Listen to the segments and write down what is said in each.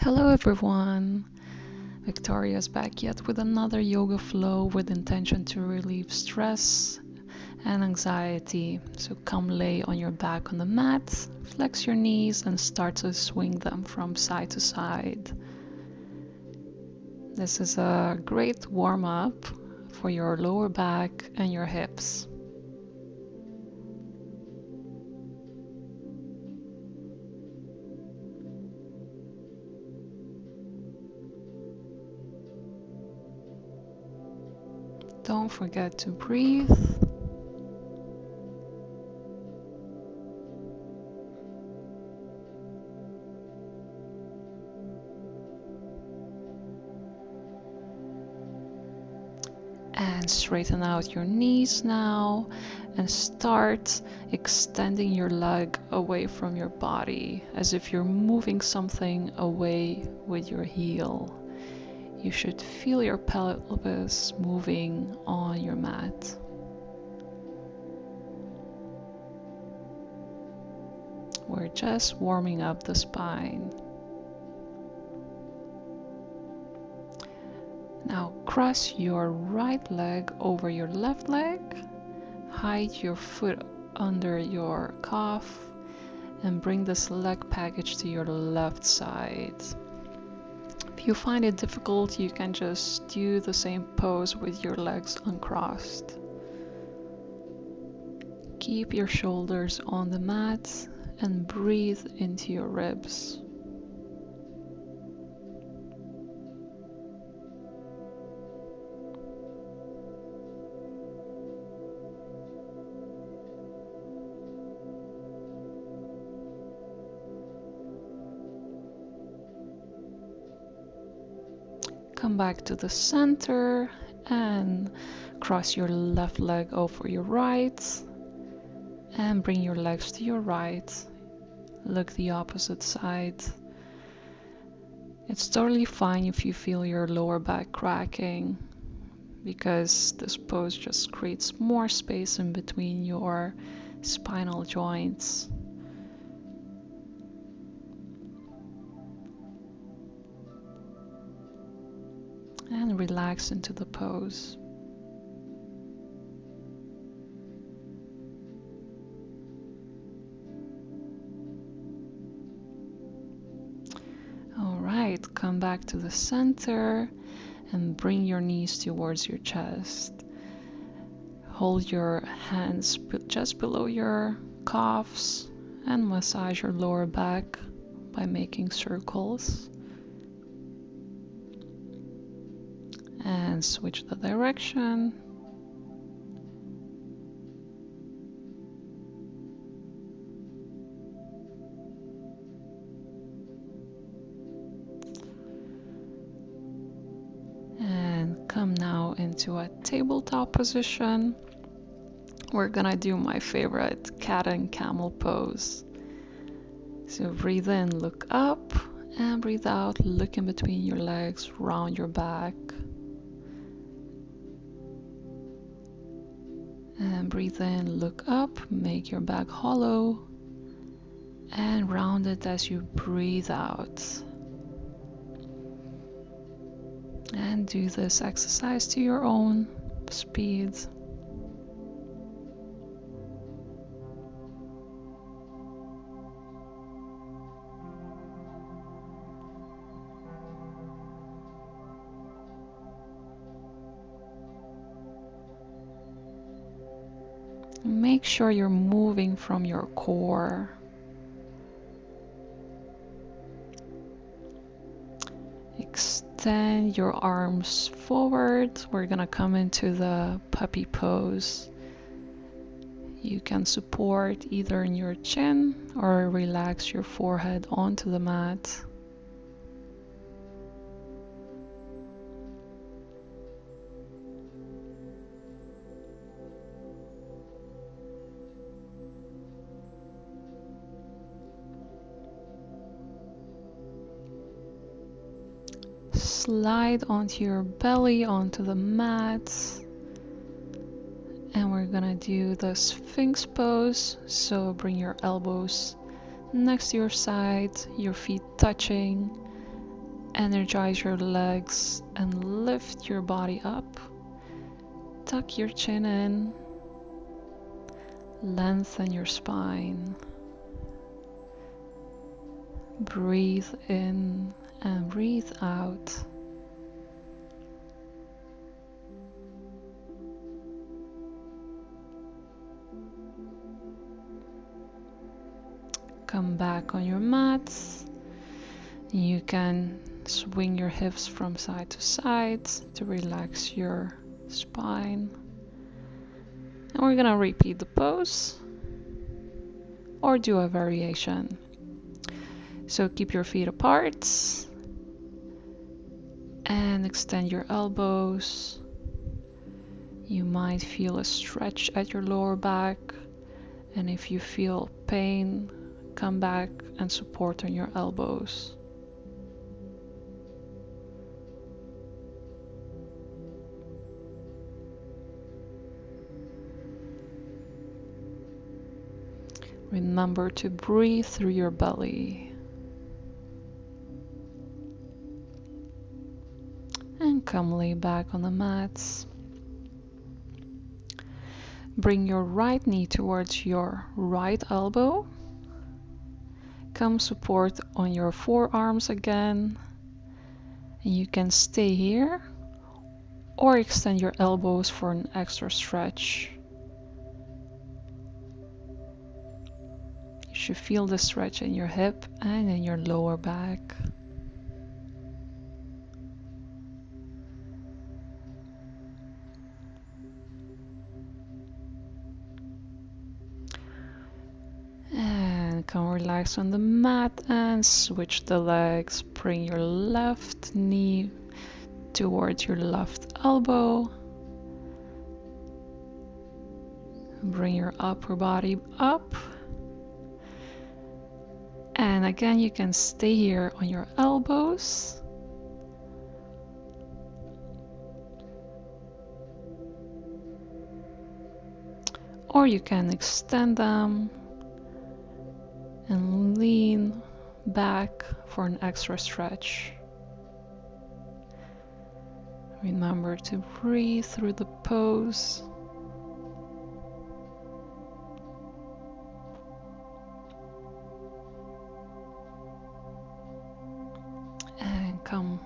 Hello everyone! Victoria's back yet with another yoga flow with intention to relieve stress and anxiety. So come lay on your back on the mat, flex your knees and start to swing them from side to side. This is a great warm-up for your lower back and your hips. Don't forget to breathe. And straighten out your knees now and start extending your leg away from your body as if you're moving something away with your heel. You should feel your pelvis moving on your mat. We're just warming up the spine. Now cross your right leg over your left leg, hide your foot under your calf, and bring this leg package to your left side. If you find it difficult, you can just do the same pose with your legs uncrossed. Keep your shoulders on the mat and breathe into your ribs. Come back to the center and cross your left leg over your right and bring your legs to your right. Look the opposite side. It's totally fine if you feel your lower back cracking because this pose just creates more space in between your spinal joints. And relax into the pose. Alright, come back to the center and bring your knees towards your chest. Hold your hands just below your calves and massage your lower back by making circles. And switch the direction. And come now into a tabletop position. We're gonna do my favorite cat and camel pose. So breathe in, look up, and breathe out, look in between your legs, round your back. And breathe in, look up, make your back hollow, and round it as you breathe out. And do this exercise to your own speed. Make sure you're moving from your core. Extend your arms forward. We're gonna come into the puppy pose. You can support either in your chin or relax your forehead onto the mat. Slide onto your belly onto the mat, and we're gonna do the Sphinx pose. So bring your elbows next to your side, your feet touching, Energize your legs and lift your body up. Tuck your chin in. Lengthen your spine. Breathe in and breathe out. Come back on your mats. You can swing your hips from side to side to relax your spine. And we're gonna repeat the pose or do a variation. So keep your feet apart and extend your elbows. You might feel a stretch at your lower back, and if you feel pain, come back and support on your elbows. Remember to breathe through your belly. And come lay back on the mats. Bring your right knee towards your right elbow. Come support on your forearms again. And you can stay here or extend your elbows for an extra stretch. You should feel the stretch in your hip and in your lower back. And come relax on the mat and switch the legs. Bring your left knee towards your left elbow. Bring your upper body up. And again, you can stay here on your elbows. Or you can extend them and lean back for an extra stretch. Remember to breathe through the pose. And come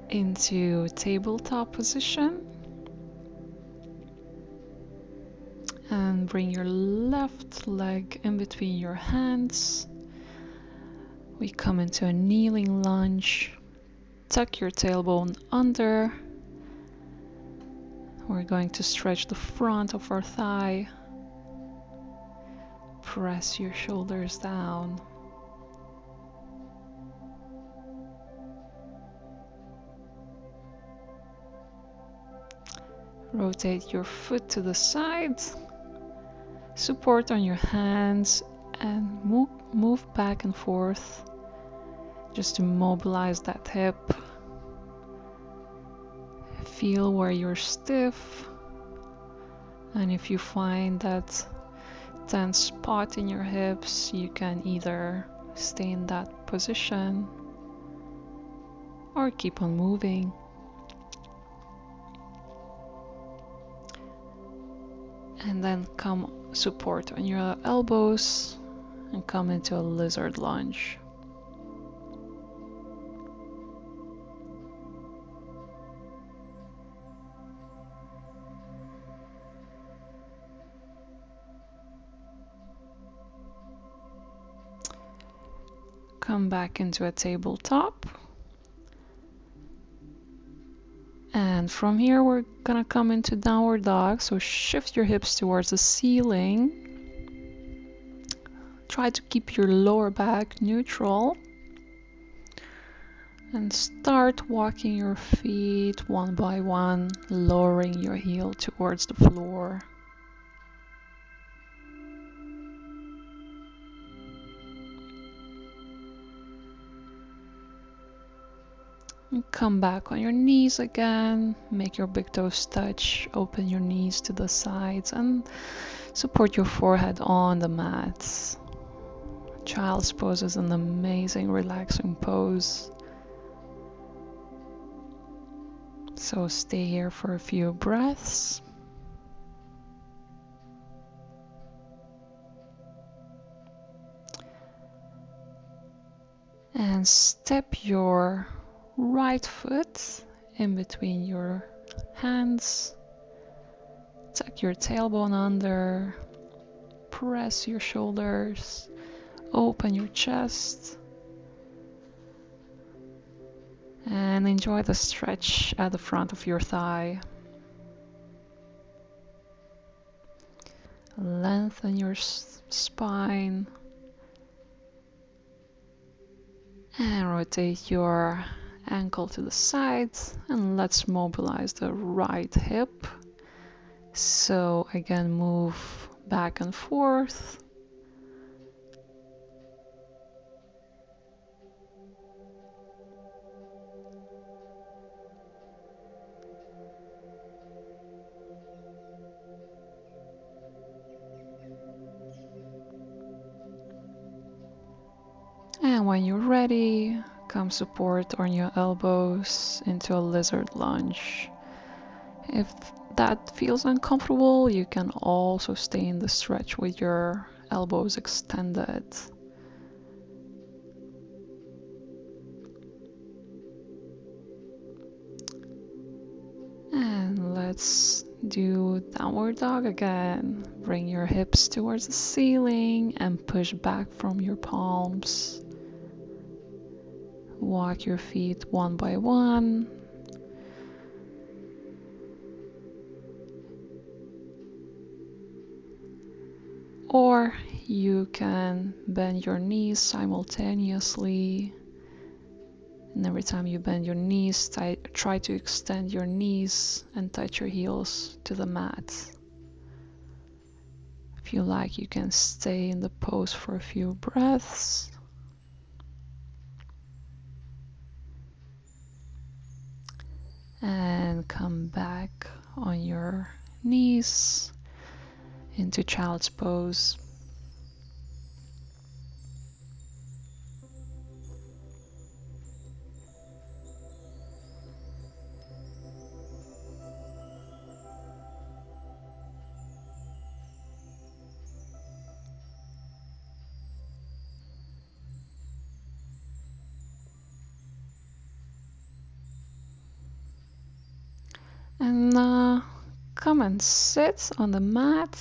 into tabletop position. And bring your left leg in between your hands. We come into a kneeling lunge. Tuck your tailbone under. We're going to stretch the front of our thigh. Press your shoulders down. Rotate your foot to the side. Support on your hands and move back and forth just to mobilize that hip. Feel where you're stiff, and if you find that tense spot in your hips, you can either stay in that position or keep on moving. And then come support on your elbows and come into a lizard lunge. Come back into a tabletop. And from here we're gonna come into downward dog, so shift your hips towards the ceiling. Try to keep your lower back neutral. And start walking your feet one by one, lowering your heel towards the floor. And come back on your knees again, make your big toes touch, open your knees to the sides and support your forehead on the mats. Child's pose is an amazing relaxing pose. So stay here for a few breaths. And step your right foot in between your hands. Tuck your tailbone under. Press your shoulders. Open your chest. And enjoy the stretch at the front of your thigh. Lengthen your spine. And rotate your ankle to the side. And let's mobilize the right hip. So again, move back and forth. And when you're ready, come support on your elbows into a lizard lunge. If that feels uncomfortable, you can also stay in the stretch with your elbows extended. And let's do downward dog again. Bring your hips towards the ceiling and push back from your palms. Walk your feet one by one. Or you can bend your knees simultaneously. And every time you bend your knees, try to extend your knees and touch your heels to the mat. If you like, you can stay in the pose for a few breaths. And come back on your knees into child's pose. And come and sit on the mat.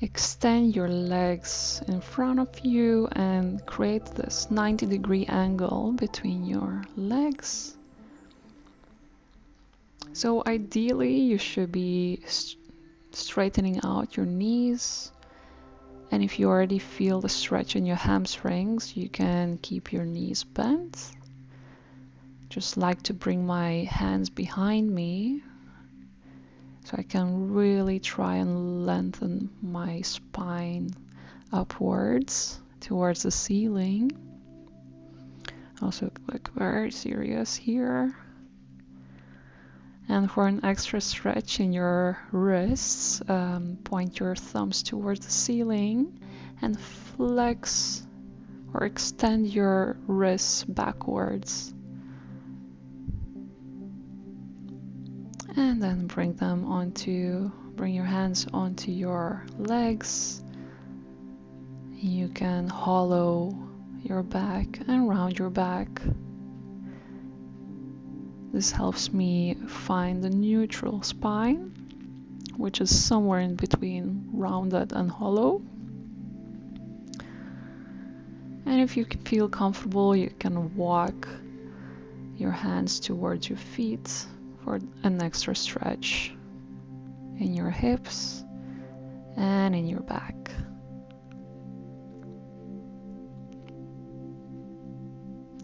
Extend your legs in front of you and create this 90-degree angle between your legs. So ideally, you should be straightening out your knees. And if you already feel the stretch in your hamstrings, you can keep your knees bent. Just like to bring my hands behind me so I can really try and lengthen my spine upwards towards the ceiling. Also look very serious here. And for an extra stretch in your wrists, point your thumbs towards the ceiling and flex or extend your wrists backwards. And then bring your hands onto your legs. You can hollow your back and round your back. This helps me find the neutral spine, which is somewhere in between rounded and hollow. And if you feel comfortable, you can walk your hands towards your feet for an extra stretch in your hips and in your back.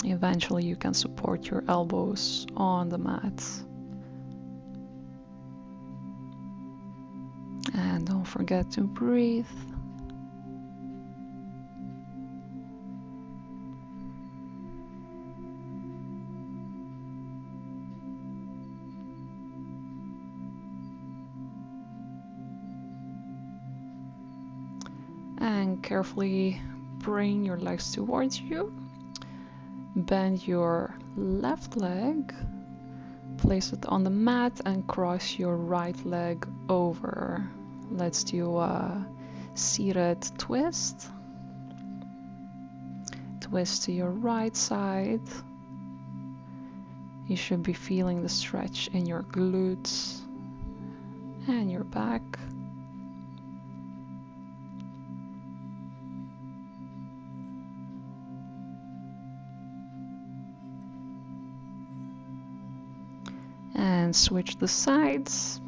Eventually you can support your elbows on the mat. And don't forget to breathe. And carefully bring your legs towards you. Bend your left leg, place it on the mat, and cross your right leg over. Let's do a seated twist. Twist to your right side. You should be feeling the stretch in your glutes and your back. And switch the sides.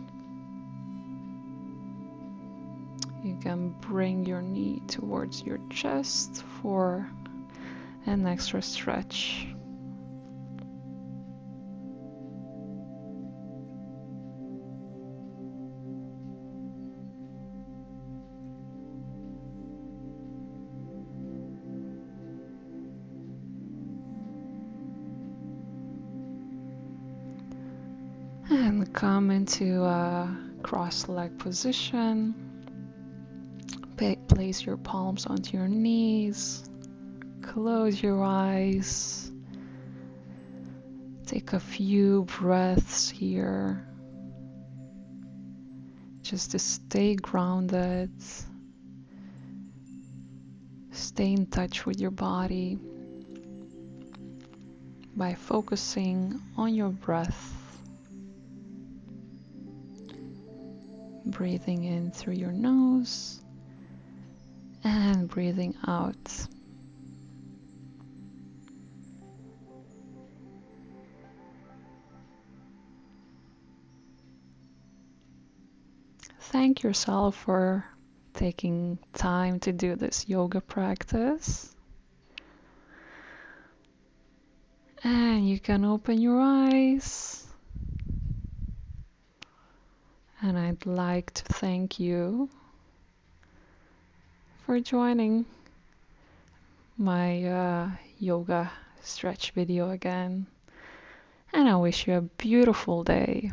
You can bring your knee towards your chest for an extra stretch. And come into a cross-leg position. Place your palms onto your knees. Close your eyes. Take a few breaths here. Just to stay grounded. Stay in touch with your body by focusing on your breath. Breathing in through your nose and breathing out. Thank yourself for taking time to do this yoga practice. And you can open your eyes. And I'd like to thank you for joining my yoga stretch video again. And I wish you a beautiful day.